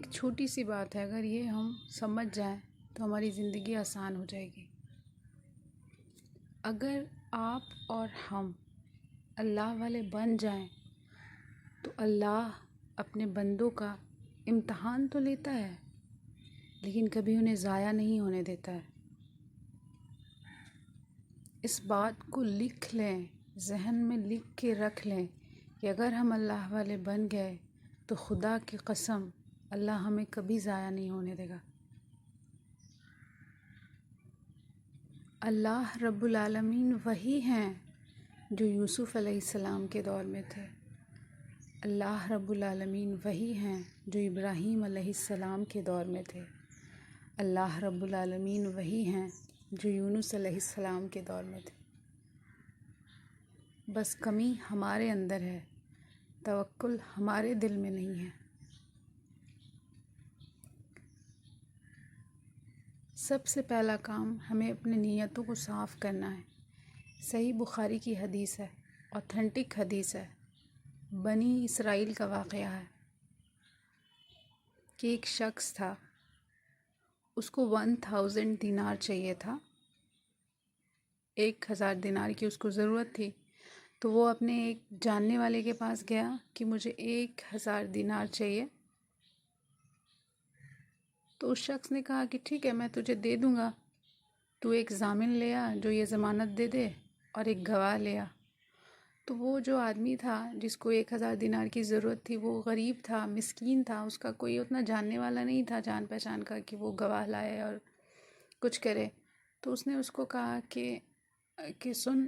ایک چھوٹی سی بات ہے، اگر یہ ہم سمجھ جائیں تو ہماری زندگی آسان ہو جائے گی۔ اگر آپ اور ہم اللہ والے بن جائیں تو اللہ اپنے بندوں کا امتحان تو لیتا ہے لیکن کبھی انہیں ضائع نہیں ہونے دیتا ہے۔ اس بات کو لکھ لیں، ذہن میں لکھ کے رکھ لیں کہ اگر ہم اللہ والے بن گئے تو خدا کی قسم اللہ ہمیں کبھی ضائع نہیں ہونے دے گا۔ اللہ رب العالمین وہی ہیں جو یوسف علیہ السلام کے دور میں تھے۔ اللہ رب العالمین وہی ہیں جو ابراہیم علیہ السلام کے دور میں تھے۔ اللہ رب العالمین وہی ہیں جو یونس علیہ السلام کے دور میں تھے۔ بس کمی ہمارے اندر ہے، توکل ہمارے دل میں نہیں ہے۔ سب سے پہلا کام ہمیں اپنی نیتوں کو صاف کرنا ہے۔ صحیح بخاری کی حدیث ہے، اوتھینٹک حدیث ہے، بنی اسرائیل کا واقعہ ہے کہ ایک شخص تھا، اس کو 1000 دینار چاہیے تھا، 1000 دینار کی اس کو ضرورت تھی، تو وہ اپنے ایک جاننے والے کے پاس گیا کہ مجھے 1000 دینار چاہیے۔ تو اس شخص نے کہا کہ ٹھیک ہے، میں تجھے دے دوں گا، تو ایک ضامن لے آ جو یہ ضمانت دے دے اور ایک گواہ لے آ۔ تو وہ جو آدمی تھا جس کو 1000 دینار کی ضرورت تھی، وہ غریب تھا، مسکین تھا، اس کا کوئی اتنا جاننے والا نہیں تھا جان پہچان کا کہ وہ گواہ لائے اور کچھ کرے۔ تو اس نے اس کو کہا کہ سن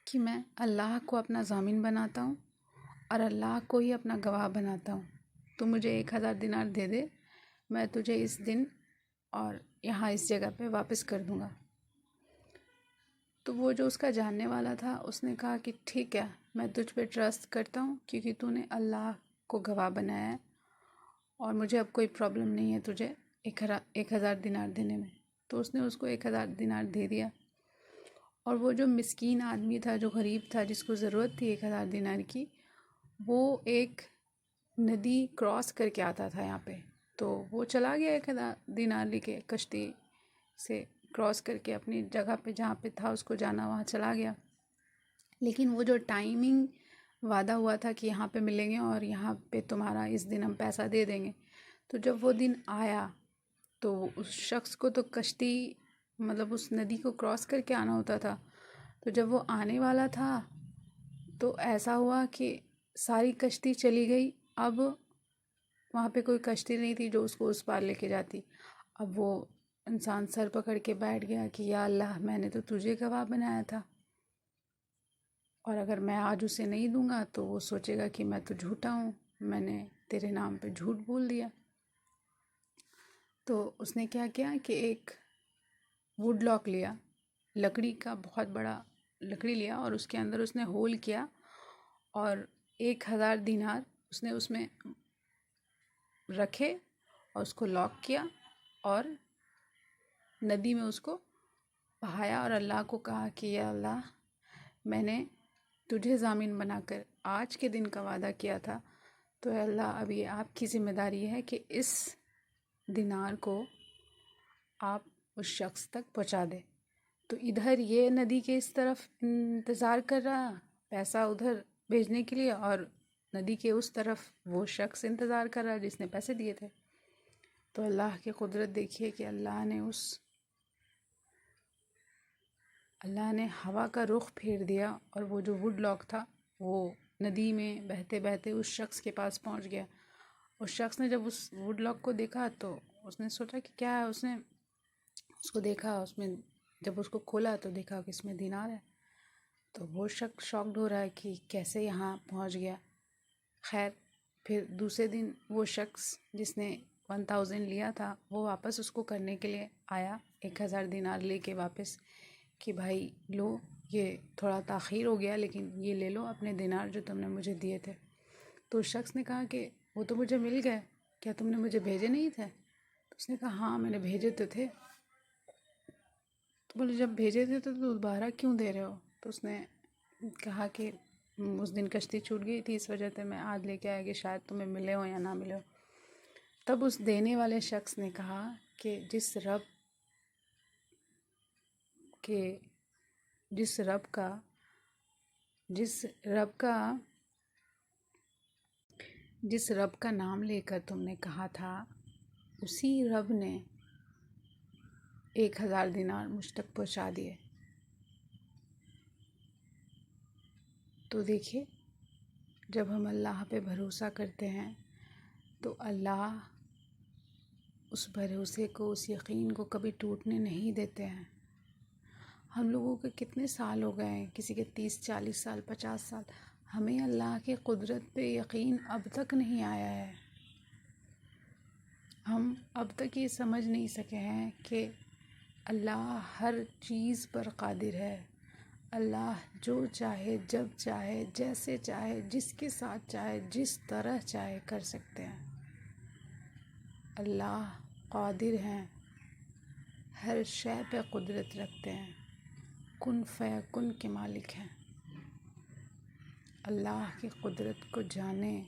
کہ میں اللہ کو اپنا ضامن بناتا ہوں اور اللہ کو ہی اپنا گواہ بناتا ہوں، تو مجھے 1000 دینار دے دے، میں تجھے اس دن اور یہاں اس جگہ پہ واپس کر دوں گا۔ تو وہ جو اس کا جاننے والا تھا، اس نے کہا کہ ٹھیک ہے، میں تجھ پہ ٹرسٹ کرتا ہوں کیونکہ تو نے اللہ کو گواہ بنایا ہے اور مجھے اب کوئی پرابلم نہیں ہے تجھے 1000 دینار دینے میں۔ تو اس نے اس کو 1000 دینار دے دیا، اور وہ جو مسکین آدمی تھا، جو غریب تھا، جس کو ضرورت تھی 1000 دینار کی، وہ ایک ندی کراس کر کے آتا تھا یہاں پہ، تو وہ چلا گیا 1000 دینار لے کے، کشتی سے کراس کر کے اپنی جگہ پہ جہاں پہ تھا اس کو جانا، وہاں چلا گیا۔ لیکن وہ جو ٹائمنگ وعدہ ہوا تھا کہ یہاں پہ ملیں گے اور یہاں پہ تمہارا اس دن ہم پیسہ دے دیں گے، تو جب وہ دن آیا تو اس شخص کو تو کشتی مطلب اس ندی کو کراس کر کے آنا ہوتا تھا، تو جب وہ آنے والا تھا تو ایسا ہوا کہ ساری کشتی چلی گئی، اب وہاں پہ کوئی کشتی نہیں تھی جو اس کو اس پار لے کے جاتی۔ اب وہ انسان سر پکڑ کے بیٹھ گیا کہ یا اللہ، میں نے تو تجھے گواہ بنایا تھا، اور اگر میں آج اسے نہیں دوں گا تو وہ سوچے گا کہ میں تو جھوٹا ہوں، میں نے تیرے نام پہ جھوٹ بول دیا۔ تو اس نے کیا کیا کہ ایک ووڈ لاک لیا، لکڑی کا بہت بڑا لکڑی لیا، اور اس کے اندر اس نے ہول کیا اور 1000 دینار اس نے اس میں رکھے اور اس کو لاک کیا اور ندی میں اس کو بہایا، اور اللہ کو کہا کہ یا اللہ، میں نے تجھے ضامن بنا کر آج کے دن کا وعدہ کیا تھا، تو اے اللہ اب یہ آپ کی ذمہ داری ہے کہ اس دینار کو آپ اس شخص تک پہنچا دے۔ تو ادھر یہ ندی کے اس طرف انتظار کر رہا پیسہ ادھر بھیجنے کے لیے، اور ندی کے اس طرف وہ شخص انتظار کر رہا جس نے پیسے دیے تھے۔ تو اللہ کی قدرت دیکھیے کہ اللہ نے ہوا کا رخ پھیر دیا، اور وہ جو ووڈ لاک تھا وہ ندی میں بہتے بہتے اس شخص کے پاس پہنچ گیا۔ اس شخص نے جب اس ووڈ لاک کو دیکھا تو اس نے سوچا کہ کیا ہے، اس نے اس کو دیکھا، اس میں جب اس کو کھولا تو دیکھا کہ اس میں دینار ہے۔ تو وہ شخص شاکڈ ہو رہا ہے کہ کیسے یہاں پہنچ گیا۔ خیر، پھر دوسرے دن وہ شخص جس نے 1000 لیا تھا وہ واپس اس کو کرنے کے لیے آیا، 1000 دینار لے کے واپس، کہ بھائی لو، یہ تھوڑا تاخیر ہو گیا لیکن یہ لے لو اپنے دینار جو تم نے مجھے دیے تھے۔ تو اس شخص نے کہا کہ وہ تو مجھے مل گئے، کیا تم نے مجھے بھیجے نہیں تھے؟ تو اس نے کہا ہاں، میں نے بھیجے تو تھے۔ تو بولے جب بھیجے تھے تو دوبارہ کیوں دے رہے ہو؟ تو اس نے کہا کہ اس دن کشتی چھوٹ گئی تھی، اس وجہ سے میں آج لے کے آیا کہ شاید تمہیں ملے ہو یا نہ ملے ہو۔ تب اس دینے والے شخص نے کہا کہ جس رب کا نام لے کر تم نے کہا تھا، اسی رب نے 1000 دینار مجھ تک پہنچا دیے۔ تو دیکھیے، جب ہم اللہ پہ بھروسہ کرتے ہیں تو اللہ اس بھروسے کو، اس یقین کو کبھی ٹوٹنے نہیں دیتے ہیں۔ ہم لوگوں کے کتنے سال ہو گئے ہیں، کسی کے 30 40 سال 50 سال، ہمیں اللہ کی قدرت پہ یقین اب تک نہیں آیا ہے۔ ہم اب تک یہ سمجھ نہیں سکے ہیں کہ اللہ ہر چیز پر قادر ہے۔ اللہ جو چاہے، جب چاہے، جیسے چاہے، جس کے ساتھ چاہے، جس طرح چاہے کر سکتے ہیں۔ اللہ قادر ہیں، ہر شے پہ قدرت رکھتے ہیں، کن فیکن کے مالک ہیں۔ اللہ کی قدرت کو جانیں،